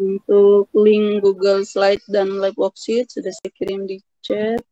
Untuk link Google Slide dan Live Worksheet sudah saya kirim di chat.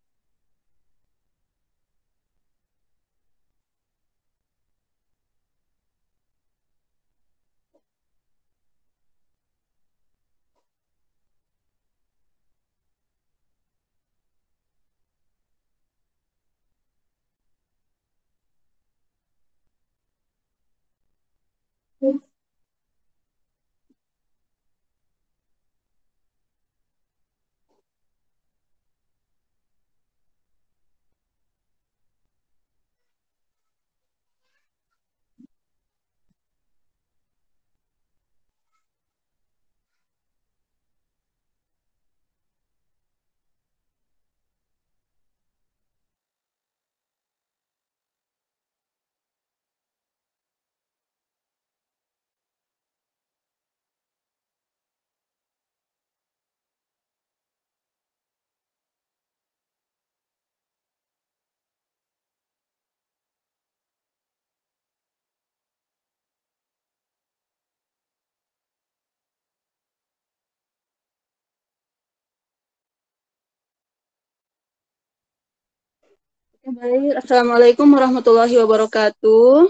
Baik, Assalamualaikum warahmatullahi wabarakatuh.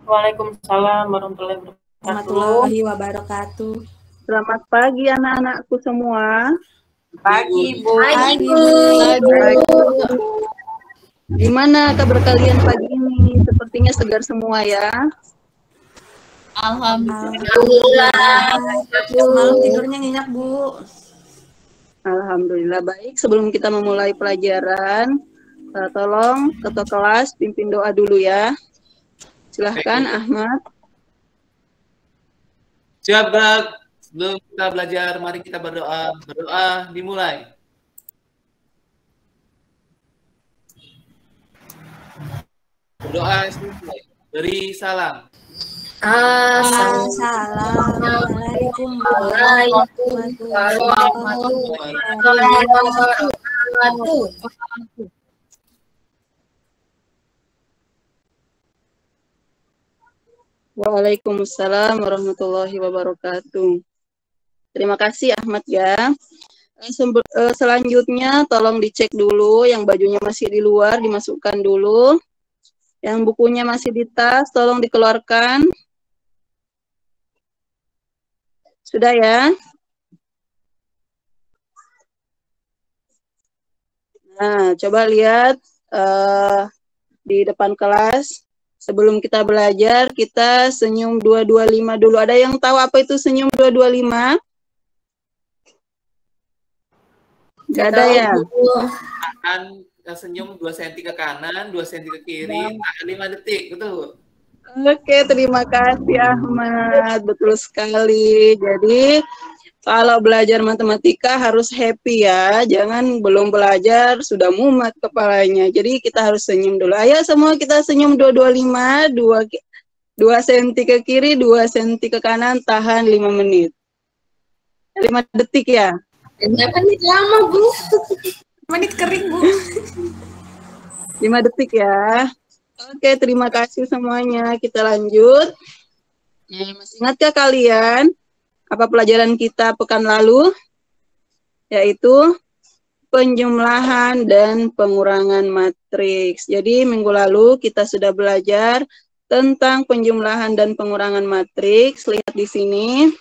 Waalaikumsalam warahmatullahi wabarakatuh. Selamat pagi anak-anakku semua. Pagi, Bu. Pagi, Bu. Gimana kabar kalian pagi ini? Sepertinya segar semua ya. Alhamdulillah. Malam tidurnya nyenyak, Bu. Alhamdulillah baik. Sebelum kita memulai pelajaran, tolong ketua kelas pimpin doa dulu ya. Silahkan Ahmad. Siap, Brak. Sebelum kita belajar, mari kita berdoa. Berdoa dimulai. Berdoa dimulai. Beri salam. Assalamualaikum warahmatullahi wabarakatuh. Waalaikumsalam warahmatullahi wabarakatuh. Terima kasih Ahmad ya. Selanjutnya tolong dicek dulu yang bajunya masih di luar, dimasukkan dulu. Yang bukunya masih di tas, tolong dikeluarkan. Sudah ya? Nah, coba lihat di depan kelas. Sebelum kita belajar, kita senyum 225 dulu. Ada yang tahu apa itu senyum 225? Nggak ada ya? Akan senyum 2 cm ke kanan, 2 cm ke kiri, tahan 5 detik, betul? Oke, terima kasih Ahmad. Betul sekali. Jadi, kalau belajar matematika harus happy ya. Jangan belum belajar sudah mumet kepalanya. Jadi, kita harus senyum dulu. Ayo semua kita senyum 225, 2 cm ke kiri, 2 cm ke kanan, tahan 5 menit. 5 detik ya? 5 menit lama, Bu. Menit kering, Bu. 5 detik ya. Oke, terima kasih semuanya. Kita lanjut. Masih ingatkah kalian apa pelajaran kita pekan lalu? Yaitu penjumlahan dan pengurangan matriks. Jadi minggu lalu kita sudah belajar tentang penjumlahan dan pengurangan matriks. Lihat di sini.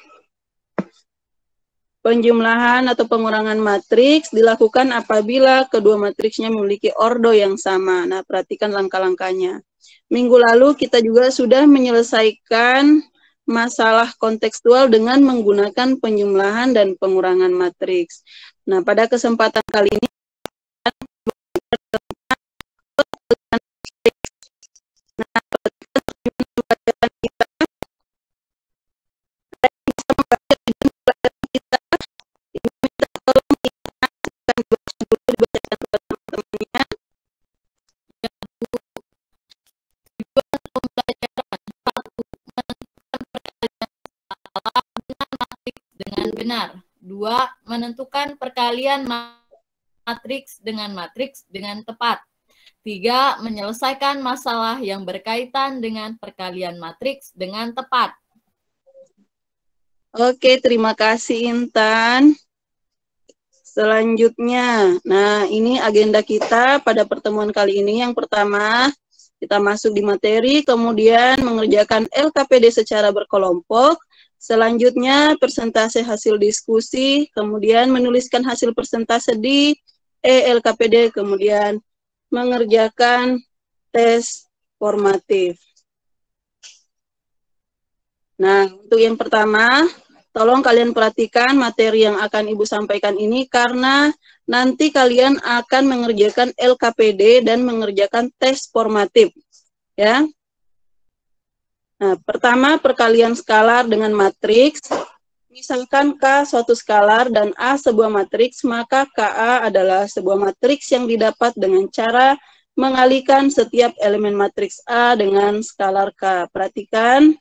Penjumlahan atau pengurangan matriks dilakukan apabila kedua matriksnya memiliki ordo yang sama. Nah, perhatikan langkah-langkahnya. Minggu lalu kita juga sudah menyelesaikan masalah kontekstual dengan menggunakan penjumlahan dan pengurangan matriks. Nah, pada kesempatan kali ini benar. 2. Menentukan perkalian matriks dengan tepat. 3. Menyelesaikan masalah yang berkaitan dengan perkalian matriks dengan tepat. Oke, terima kasih Intan. Selanjutnya, nah ini agenda kita pada pertemuan kali ini. Yang pertama, kita masuk di materi, kemudian mengerjakan LKPD secara berkelompok. Selanjutnya, persentase hasil diskusi, kemudian menuliskan hasil persentase di LKPD, kemudian mengerjakan tes formatif. Nah, untuk yang pertama, tolong kalian perhatikan materi yang akan Ibu sampaikan ini karena nanti kalian akan mengerjakan LKPD dan mengerjakan tes formatif. Ya. Nah, pertama perkalian skalar dengan matriks. Misalkan K suatu skalar dan A sebuah matriks, maka KA adalah sebuah matriks yang didapat dengan cara mengalihkan setiap elemen matriks A dengan skalar K. Perhatikan.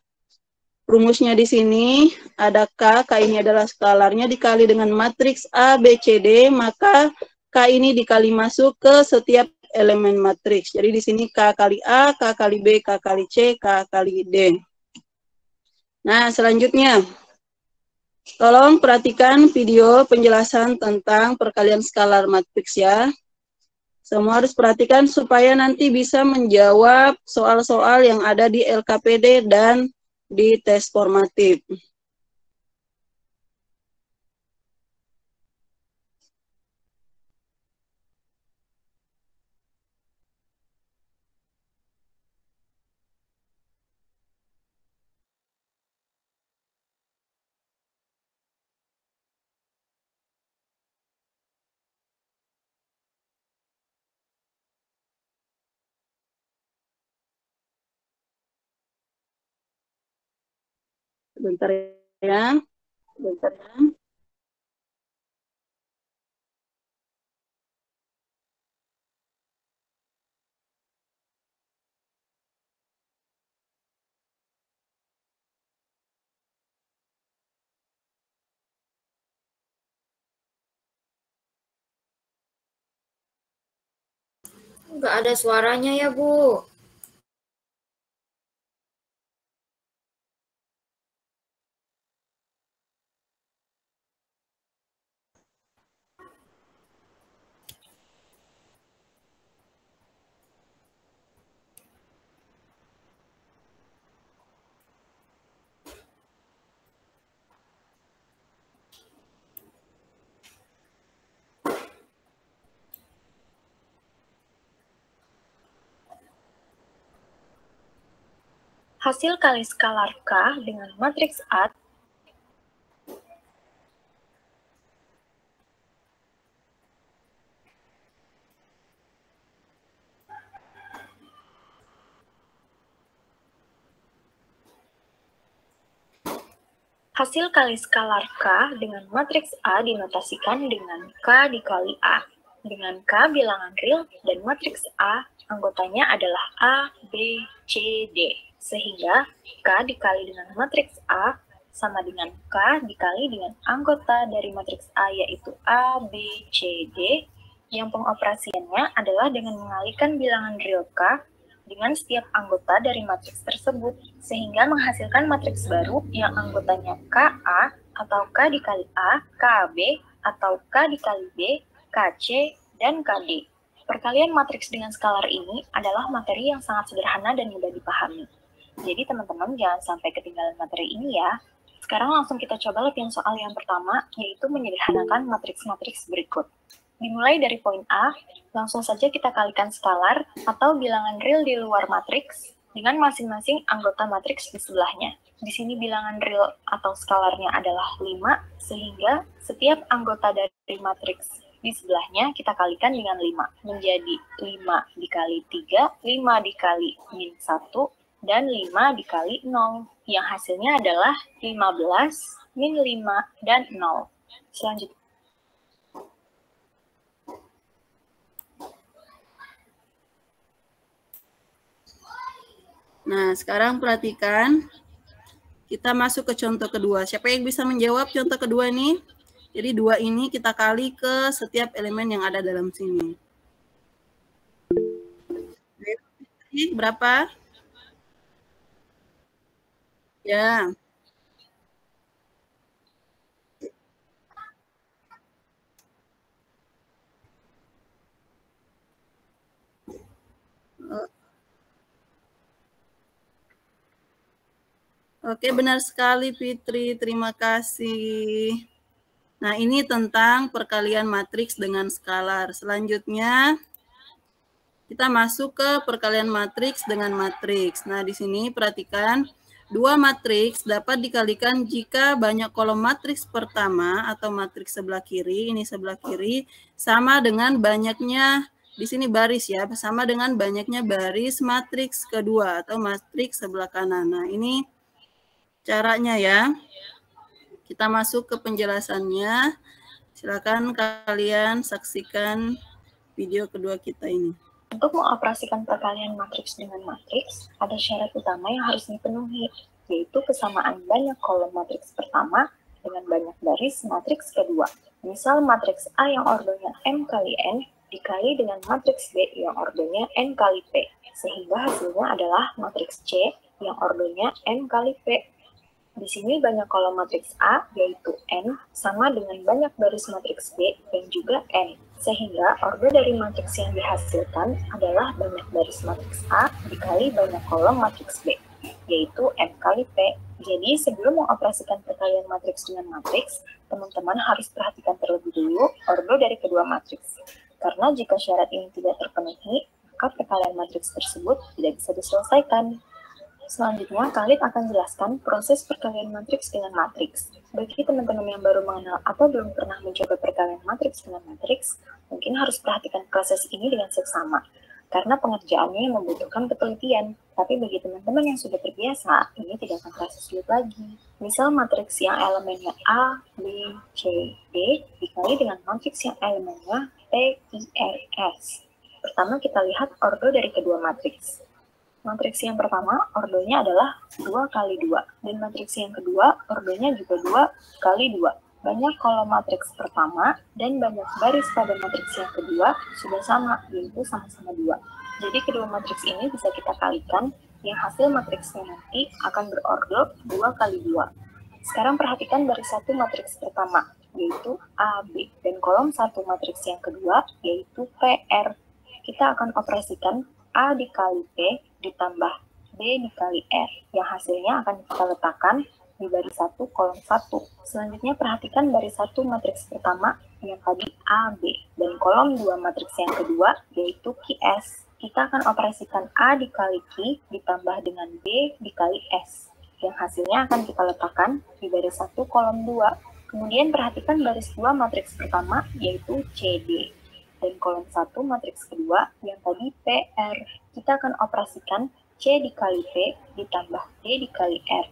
Rumusnya di sini ada K ini adalah skalarnya dikali dengan matriks A, B, C, D, maka K ini dikali masuk ke setiap elemen matriks. Jadi di sini K kali A, K kali B, K kali C, K kali D. Nah, selanjutnya, tolong perhatikan video penjelasan tentang perkalian skalar matriks ya. Semua harus perhatikan supaya nanti bisa menjawab soal-soal yang ada di LKPD dan di tes formatif. Sebentar ya. Sebentar ya. Nggak ada suaranya ya, Bu. Hasil kali skalar K dengan matriks A hasil kali skalar K dengan matriks A dinotasikan dengan K dikali A. Dengan K bilangan real dan matriks A anggotanya adalah A, B, C, D. Sehingga K dikali dengan matriks A sama dengan K dikali dengan anggota dari matriks A yaitu A, B, C, D. Yang pengoperasiannya adalah dengan mengalihkan bilangan real K dengan setiap anggota dari matriks tersebut, sehingga menghasilkan matriks baru yang anggotanya KA atau K dikali A, KB atau K dikali B, KC, dan KD. Perkalian matriks dengan skalar ini adalah materi yang sangat sederhana dan mudah dipahami. Jadi teman-teman jangan sampai ketinggalan materi ini ya. Sekarang langsung kita coba latihan soal yang pertama, yaitu menyederhanakan matriks-matriks berikut. Dimulai dari poin A, langsung saja kita kalikan skalar atau bilangan real di luar matriks dengan masing-masing anggota matriks di sebelahnya. Di sini bilangan real atau skalarnya adalah 5, sehingga setiap anggota dari matriks di sebelahnya kita kalikan dengan 5. Menjadi 5 dikali 3, 5 dikali min 1, dan 5 dikali 0. Yang hasilnya adalah 15, min 5, dan 0. Selanjutnya, nah, sekarang perhatikan, kita masuk ke contoh kedua. Siapa yang bisa menjawab contoh kedua ini? Jadi 2 ini kita kali ke setiap elemen yang ada dalam sini. Berapa? Ya. Oke, benar sekali Fitri. Terima kasih. Nah, ini tentang perkalian matriks dengan skalar. Selanjutnya, kita masuk ke perkalian matriks dengan matriks. Nah, di sini perhatikan, dua matriks dapat dikalikan jika banyak kolom matriks pertama atau matriks sebelah kiri, ini sebelah kiri, sama dengan banyaknya, di sini baris ya, sama dengan banyaknya baris matriks kedua atau matriks sebelah kanan. Nah, ini caranya ya. Kita masuk ke penjelasannya. Silakan kalian saksikan video kedua kita ini. Untuk mengoperasikan perkalian matriks dengan matriks, ada syarat utama yang harus dipenuhi, yaitu kesamaan banyak kolom matriks pertama dengan banyak baris matriks kedua. Misal matriks A yang ordonya M kali N dikali dengan matriks B yang ordonya N kali P, sehingga hasilnya adalah matriks C yang ordonya N kali P. Di sini banyak kolom matriks A, yaitu N, sama dengan banyak baris matriks B yang juga N. Sehingga ordo dari matriks yang dihasilkan adalah banyak baris matriks A dikali banyak kolom matriks B, yaitu M kali P. Jadi sebelum mengoperasikan perkalian matriks dengan matriks, teman-teman harus perhatikan terlebih dulu ordo dari kedua matriks. Karena jika syarat ini tidak terpenuhi, maka perkalian matriks tersebut tidak bisa diselesaikan. Selanjutnya, Khalid akan jelaskan proses perkalian matriks dengan matriks. Bagi teman-teman yang baru mengenal atau belum pernah mencoba perkalian matriks dengan matriks, mungkin harus perhatikan proses ini dengan seksama, karena pengerjaannya yang membutuhkan ketelitian. Tapi bagi teman-teman yang sudah terbiasa, ini tidak akan terasa sulit lagi. Misal matriks yang elemennya A, B, C, D dikali dengan matriks yang elemennya P, I, R, S. Pertama kita lihat ordo dari kedua matriks. Matriks yang pertama, ordonya adalah 2 kali 2. Dan matriks yang kedua, ordonya juga 2 kali 2. Banyak kolom matriks pertama dan banyak baris pada matriks yang kedua sudah sama, yaitu sama-sama 2. Jadi kedua matriks ini bisa kita kalikan, yang hasil matriksnya nanti akan berordo 2 kali 2. Sekarang perhatikan baris satu matriks pertama, yaitu AB. Dan kolom satu matriks yang kedua, yaitu PR. Kita akan operasikan A dikali P ditambah B dikali R, yang hasilnya akan kita letakkan di baris 1 kolom 1. Selanjutnya perhatikan baris 1 matriks pertama yang tadi AB, dan kolom 2 matriks yang kedua yaitu QS. Kita akan operasikan A dikali Q ditambah dengan B dikali S, yang hasilnya akan kita letakkan di baris 1 kolom 2. Kemudian perhatikan baris 2 matriks pertama yaitu CD, dan kolom 1 matriks kedua yang tadi PR. Kita akan operasikan C dikali P ditambah D dikali R,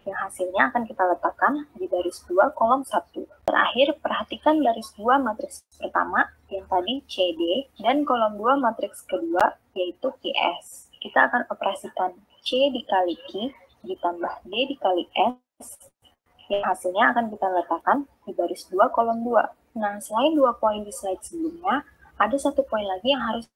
yang hasilnya akan kita letakkan di baris 2 kolom 1. Terakhir, perhatikan baris 2 matriks pertama yang tadi CD dan kolom 2 matriks kedua yaitu QS. Kita akan operasikan C dikali Q ditambah D dikali S, yang hasilnya akan kita letakkan di baris 2 kolom 2. Nah, selain 2 poin di slide sebelumnya, ada satu poin lagi yang harus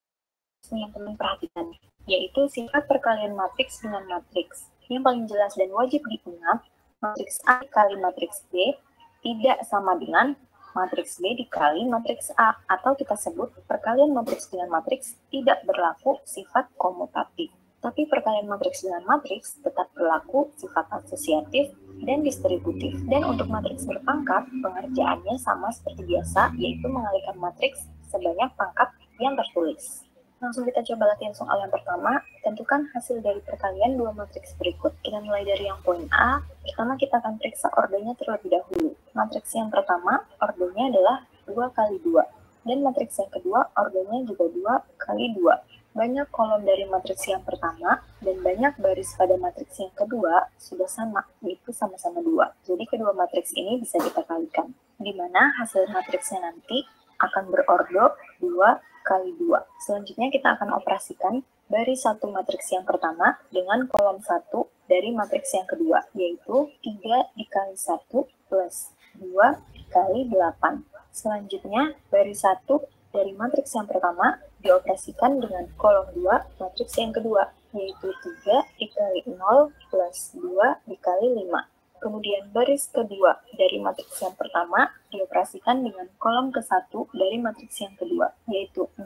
teman-teman perhatikan, yaitu sifat perkalian matriks dengan matriks. Yang paling jelas dan wajib diingat, matriks A dikali matriks B tidak sama dengan matriks B dikali matriks A, atau kita sebut perkalian matriks dengan matriks tidak berlaku sifat komutatif. Tapi perkalian matriks dengan matriks tetap berlaku sifat asosiatif dan distributif. Dan untuk matriks berpangkat, pengerjaannya sama seperti biasa, yaitu mengalihkan matriks sebanyak pangkat yang tertulis. Langsung kita coba latihan soal yang pertama. Tentukan hasil dari perkalian dua matriks berikut. Kita mulai dari yang poin A. Pertama kita akan periksa ordonya terlebih dahulu. Matriks yang pertama, ordonya adalah 2 kali 2. Dan matriks yang kedua, ordonya juga 2 kali 2. Banyak kolom dari matriks yang pertama dan banyak baris pada matriks yang kedua sudah sama, yaitu sama-sama 2. Jadi kedua matriks ini bisa kita kalikan, di mana hasil matriksnya nanti akan berordo 2 kali 2. Selanjutnya kita akan operasikan baris satu matriks yang pertama dengan kolom 1 dari matriks yang kedua, yaitu 3 dikali 1 plus 2 dikali 8. Selanjutnya baris 1 dari matriks yang pertama dioperasikan dengan kolom 2 matriks yang kedua, yaitu 3 dikali 0 plus 2 dikali 5. Kemudian baris kedua dari matriks yang pertama dioperasikan dengan kolom ke-1 dari matriks yang kedua, yaitu 6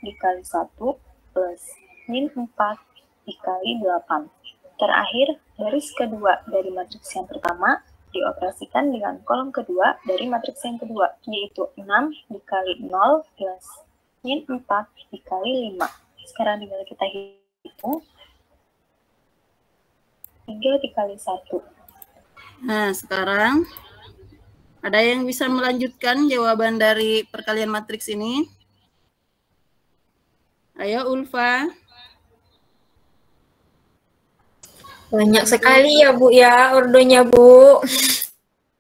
dikali 1 plus min 4 dikali 8. Terakhir, baris kedua dari matriks yang pertama dioperasikan dengan kolom kedua dari matriks yang kedua, yaitu 6 dikali 0 plus min 4 dikali 5. Sekarang tinggal kita hitung. 3 dikali 1. Nah, sekarang ada yang bisa melanjutkan jawaban dari perkalian matriks ini? Ayo, Ulfa. Banyak sekali ya Bu ya ordonya Bu.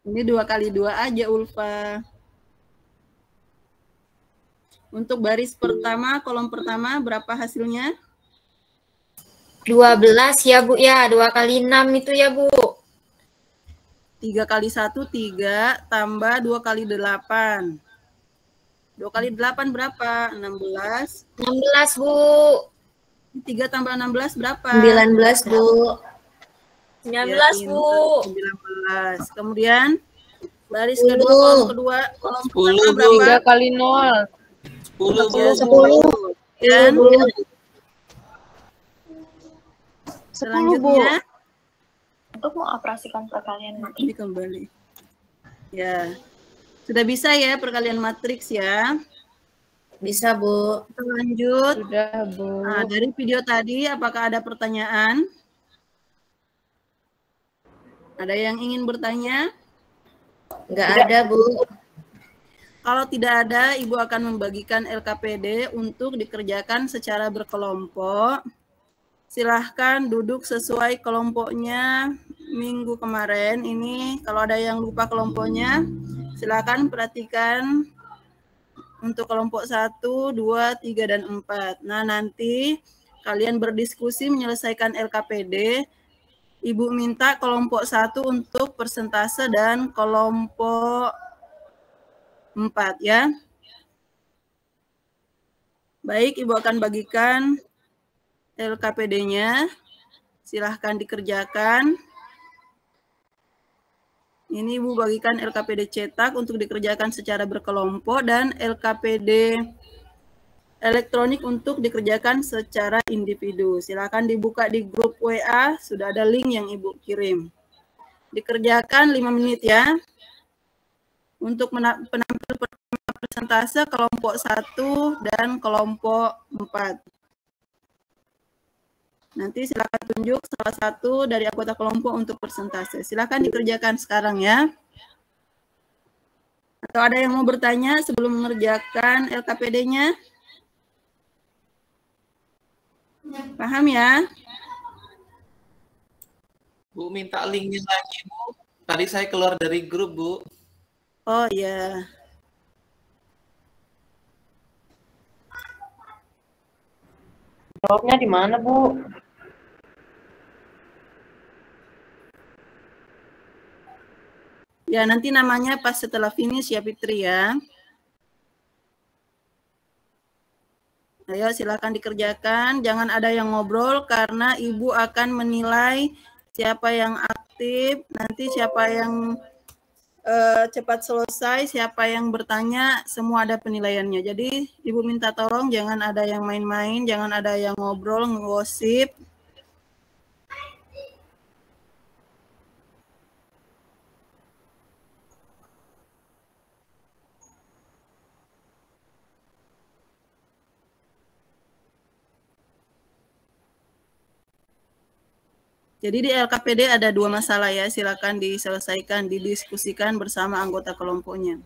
Ini 2 kali 2 aja, Ulfa. Untuk baris pertama, kolom pertama, berapa hasilnya? 12 ya Bu ya, 2 kali 6 itu ya Bu. 3 kali 1, 3, tambah 2 kali 8. 2 kali 8 berapa? 16. 16 Bu. 3 tambah 16 berapa? 19 Bu. 19 Ya, Bu. 19. Kemudian baris 10. kedua, kolom kedua, kolom 10, pertama Bu. berapa? 3 kali 0. 10, Bu. 10. Dan 10. selanjutnya Untuk mengoperasikan perkalian ini matriks, kembali. Ya. Sudah bisa ya perkalian matriks ya. Bisa Bu. Kita lanjut. Sudah, Bu. Nah, dari video tadi apakah ada pertanyaan? Ada yang ingin bertanya? Enggak ada Bu. Kalau tidak ada, Ibu akan membagikan LKPD untuk dikerjakan secara berkelompok. Silahkan duduk sesuai kelompoknya minggu kemarin. Ini kalau ada yang lupa kelompoknya, silahkan perhatikan untuk kelompok 1, 2, 3, dan 4. Nah, nanti kalian berdiskusi menyelesaikan LKPD. Ibu minta kelompok 1 untuk persentase dan kelompok 4 ya. Baik, Ibu akan bagikan LKPD-nya. Silahkan dikerjakan. Ini Ibu bagikan LKPD cetak untuk dikerjakan secara berkelompok dan LKPD elektronik untuk dikerjakan secara individu. Silahkan dibuka di grup WA, sudah ada link yang Ibu kirim. Dikerjakan 5 menit ya. Untuk penampil persentase kelompok 1 dan kelompok 4. Nanti silakan tunjuk salah satu dari anggota kelompok untuk persentase. Silakan dikerjakan sekarang ya. Atau ada yang mau bertanya sebelum mengerjakan LKPD-nya? Paham ya? Bu, minta linknya lagi, Bu. Tadi saya keluar dari grup, Bu. Oh iya. Jawabnya di mana, Bu? Ya, nanti namanya pas setelah finish ya, Fitri ya. Ayo silakan dikerjakan, jangan ada yang ngobrol karena Ibu akan menilai siapa yang aktif, nanti siapa yang cepat selesai, siapa yang bertanya, semua ada penilaiannya. Jadi Ibu minta tolong jangan ada yang main-main, jangan ada yang ngobrol, ngosip. Jadi di LKPD ada 2 masalah ya, silakan diselesaikan, didiskusikan bersama anggota kelompoknya.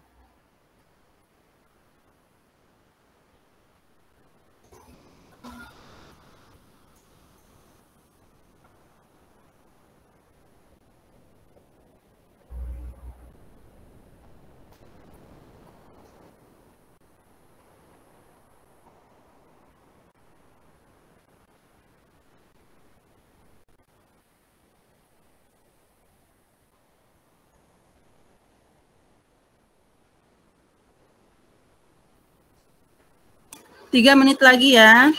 Tiga menit lagi ya.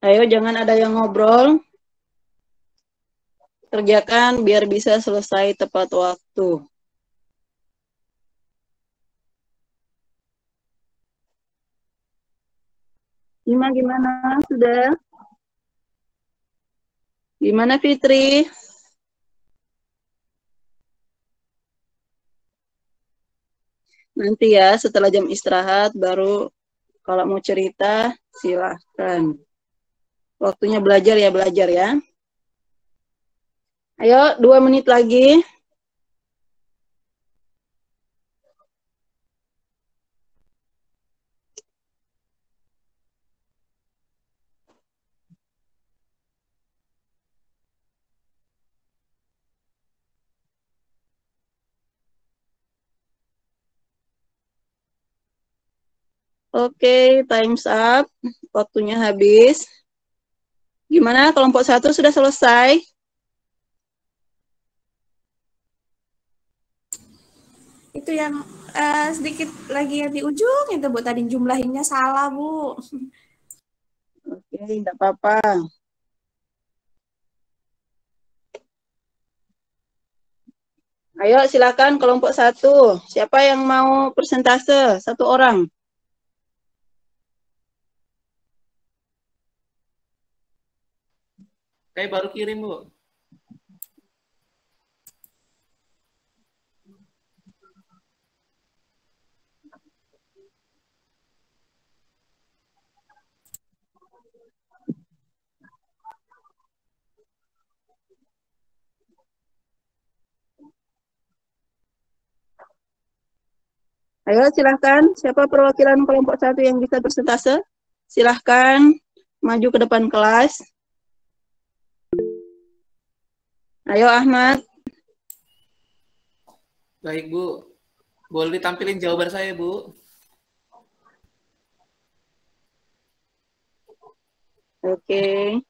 Ayo, jangan ada yang ngobrol. Kerjakan biar bisa selesai tepat waktu. Gimana? Sudah? Gimana Fitri? Nanti ya setelah jam istirahat baru kalau mau cerita silahkan. Waktunya belajar ya. Ayo 2 menit lagi. Oke, time's up. Waktunya habis. Gimana kelompok 1 sudah selesai? Itu yang sedikit lagi yang di ujung itu Bu, tadi jumlahinnya salah Bu. Oke, enggak apa-apa. Ayo silakan kelompok 1. Siapa yang mau persentase? 1 orang. Kayak baru kirim, Bu. Ayo silahkan, siapa perwakilan kelompok 1 yang bisa persentase? Silahkan maju ke depan kelas. Ayo Ahmad. Baik, Bu. Boleh ditampilin jawaban saya, Bu? Oke.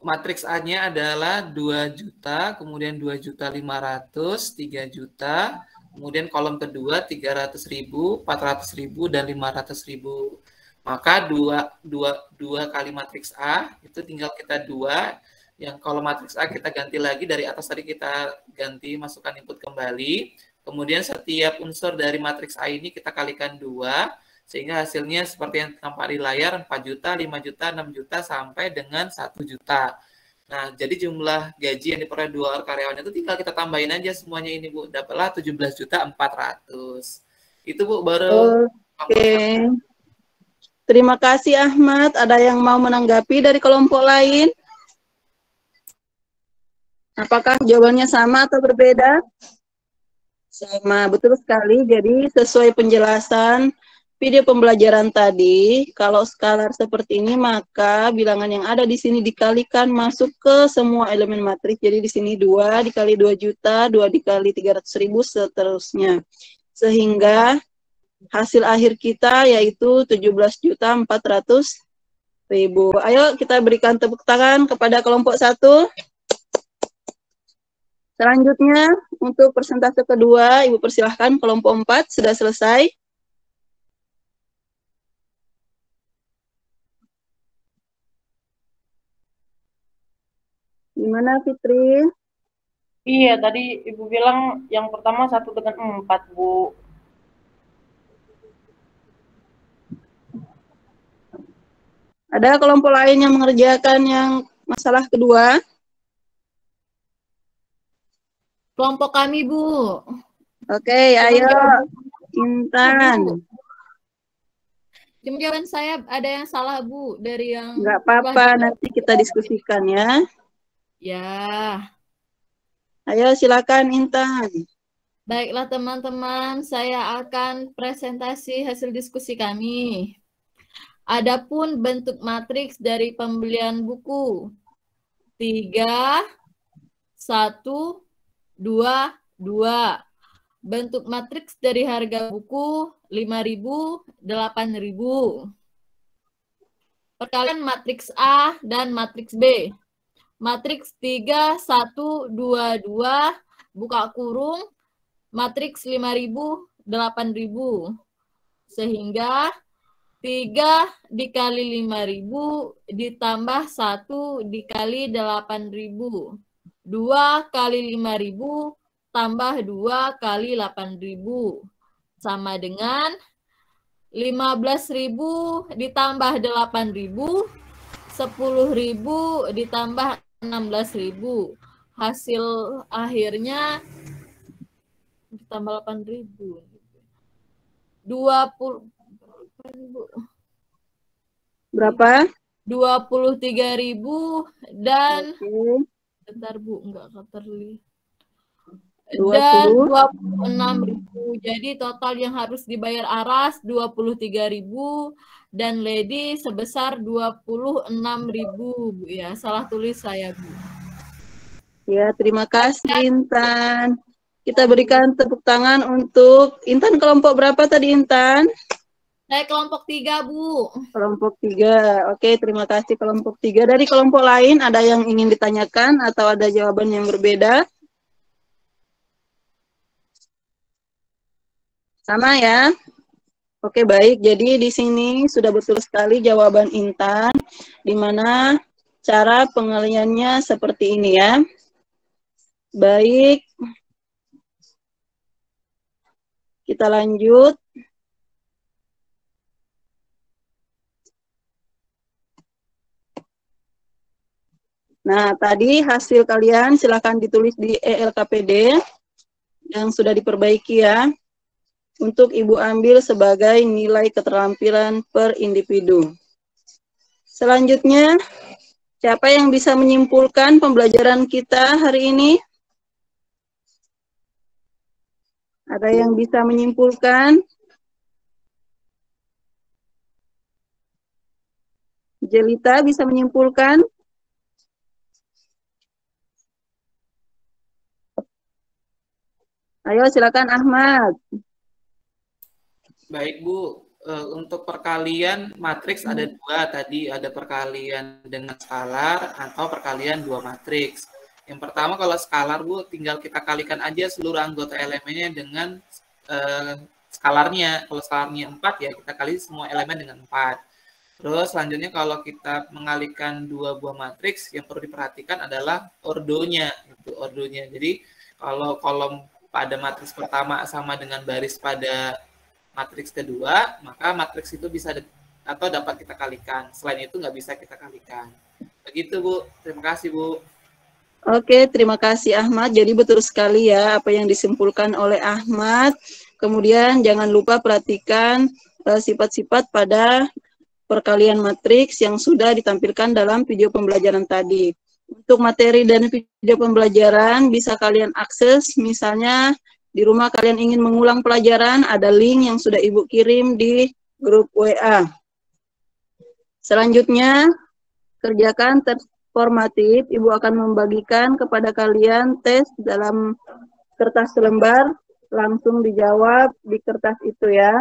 Matriks A-nya adalah 2 juta, kemudian 2.500.000, 3 juta, kemudian kolom kedua 300.000, 400.000, dan 500.000. Maka dua kali matriks A itu tinggal kita 2. Yang kolom matriks A kita ganti lagi, dari atas tadi kita ganti masukkan input kembali. Kemudian setiap unsur dari matriks A ini kita kalikan 2, sehingga hasilnya seperti yang tampak di layar, 4 juta, 5 juta, 6 juta, sampai dengan 1 juta. Nah, jadi jumlah gaji yang diperoleh 2 orang karyawan itu tinggal kita tambahin aja semuanya ini, Bu. Dapatlah 17.400.000. Itu, Bu, baru. Oke. Terima kasih, Ahmad. Ada yang mau menanggapi dari kelompok lain? Apakah jawabannya sama atau berbeda? Sama, betul sekali. Jadi, sesuai penjelasan video pembelajaran tadi, kalau skalar seperti ini, maka bilangan yang ada di sini dikalikan masuk ke semua elemen matriks. Jadi di sini 2 dikali 2 juta, 2 dikali 300.000, seterusnya. Sehingga hasil akhir kita yaitu 17.400.000. Ayo kita berikan tepuk tangan kepada kelompok 1. Selanjutnya, untuk persentase kedua, Ibu persilahkan kelompok 4 sudah selesai. Gimana Fitri? Iya, tadi Ibu bilang yang pertama 1/4, Bu. Ada kelompok lain yang mengerjakan yang masalah kedua? Kelompok kami, Bu. Oke, ayo Intan. Cuma jawaban saya ada yang salah, Bu, dari yang... Nggak apa-apa, nanti kita diskusikan ya. Ya. Ayo silakan Intan. Baiklah teman-teman, saya akan presentasi hasil diskusi kami. Adapun bentuk matriks dari pembelian buku 3, 1, 2, 2. Bentuk matriks dari harga buku 5.000, 8.000. Perkalian matriks A dan matriks B. Matriks 3, 1, 2, 2, buka kurung, matriks 5.000, 8.000. Sehingga 3 dikali 5.000 ditambah 1 dikali 8.000. 2 kali 5.000 tambah 2 kali 8.000 sama dengan 15.000 ditambah 8.000, 10.000 ditambah 16.000. Hasil akhirnya ditambah 8.000. 20 Berapa? 23.000 dan Oke. bentar Bu, enggak terlihat. 20. Dan 26.000. Jadi total yang harus dibayar Aras 23.000 dan Lady sebesar 26.000 Bu ya. Salah tulis saya Bu. Ya, terima kasih Intan. Kita berikan tepuk tangan untuk Intan. Kelompok berapa tadi Intan? Saya kelompok 3 Bu. Kelompok 3. Oke, terima kasih kelompok 3. Dari kelompok lain ada yang ingin ditanyakan atau ada jawaban yang berbeda? Sama ya? Oke, baik. Jadi di sini sudah betul sekali jawaban Intan, di mana cara pengaliannya seperti ini ya. Baik. Kita lanjut. Nah, tadi hasil kalian silakan ditulis di ELKPD yang sudah diperbaiki ya. Untuk Ibu ambil sebagai nilai keterampilan per individu. Selanjutnya, siapa yang bisa menyimpulkan pembelajaran kita hari ini? Ada yang bisa menyimpulkan? Jelita bisa menyimpulkan? Ayo silakan Ahmad. Baik Bu, untuk perkalian matriks ada dua tadi, ada perkalian dengan skalar atau perkalian dua matriks. Yang pertama kalau skalar Bu, tinggal kita kalikan aja seluruh anggota elemennya dengan skalarnya. Kalau skalarnya 4 ya kita kali semua elemen dengan 4. Terus selanjutnya kalau kita mengalihkan dua buah matriks, yang perlu diperhatikan adalah ordonya. Ordonya. Jadi kalau kolom pada matriks pertama sama dengan baris pada matriks kedua, maka matriks itu bisa atau dapat kita kalikan. Selain itu nggak bisa kita kalikan. Begitu Bu, terima kasih Bu. Oke, terima kasih Ahmad. Jadi betul sekali ya apa yang disimpulkan oleh Ahmad. Kemudian jangan lupa perhatikan sifat-sifat pada perkalian matriks yang sudah ditampilkan dalam video pembelajaran tadi. Untuk materi dan video pembelajaran bisa kalian akses, misalnya di rumah kalian ingin mengulang pelajaran, ada link yang sudah Ibu kirim di grup WA. Selanjutnya, kerjakan tes formatif. Ibu akan membagikan kepada kalian tes dalam kertas selembar, langsung dijawab di kertas itu ya.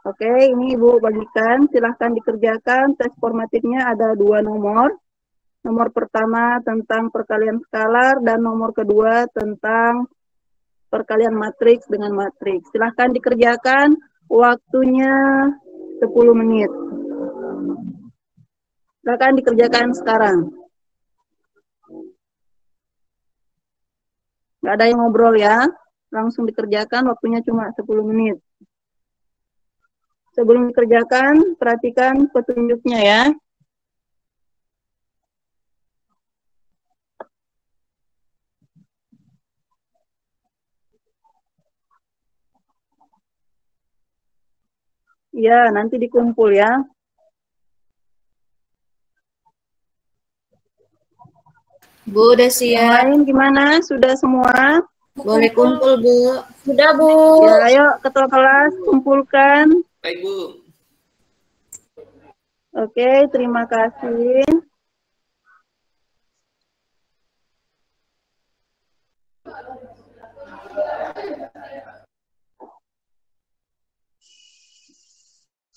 Oke, ini Ibu bagikan, silahkan dikerjakan. Tes formatifnya ada 2 nomor. Nomor pertama tentang perkalian skalar dan nomor kedua tentang perkalian matriks dengan matriks. Silahkan dikerjakan, waktunya 10 menit. Silahkan dikerjakan sekarang. Nggak ada yang ngobrol ya, langsung dikerjakan, waktunya cuma 10 menit. Sebelum dikerjakan, perhatikan petunjuknya ya. Ya, nanti dikumpul ya. Bu, udah Yang siap. lain gimana? Sudah semua? Boleh kumpul, Bu. Sudah, Bu. Ya, ayo ketua kelas kumpulkan. Baik Bu. Oke, terima kasih.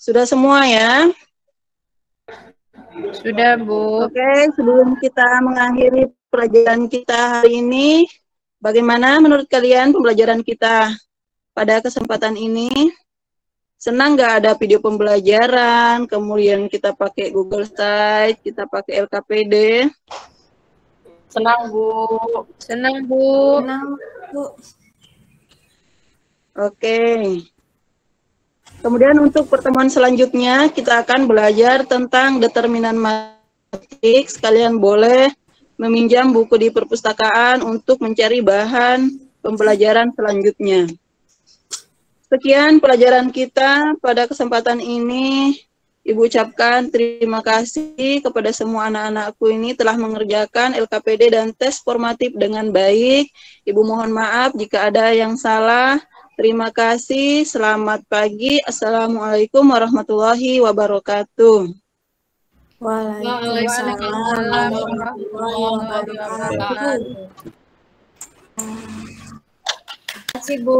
Sudah semua ya? Sudah, Bu. Oke, sebelum kita mengakhiri pelajaran kita hari ini, bagaimana menurut kalian pembelajaran kita pada kesempatan ini? Senang nggak ada video pembelajaran, kemudian kita pakai Google Slide, kita pakai LKPD? Senang, Bu. Senang, Bu. Senang, Bu. Oke. Kemudian untuk pertemuan selanjutnya kita akan belajar tentang determinan matriks. Kalian boleh meminjam buku di perpustakaan untuk mencari bahan pembelajaran selanjutnya. Sekian pelajaran kita pada kesempatan ini. Ibu ucapkan terima kasih kepada semua anak-anakku ini telah mengerjakan LKPD dan tes formatif dengan baik. Ibu mohon maaf jika ada yang salah. Terima kasih, selamat pagi. Assalamualaikum warahmatullahi wabarakatuh. Waalaikumsalam warahmatullahi wabarakatuh. Terima kasih, Bu.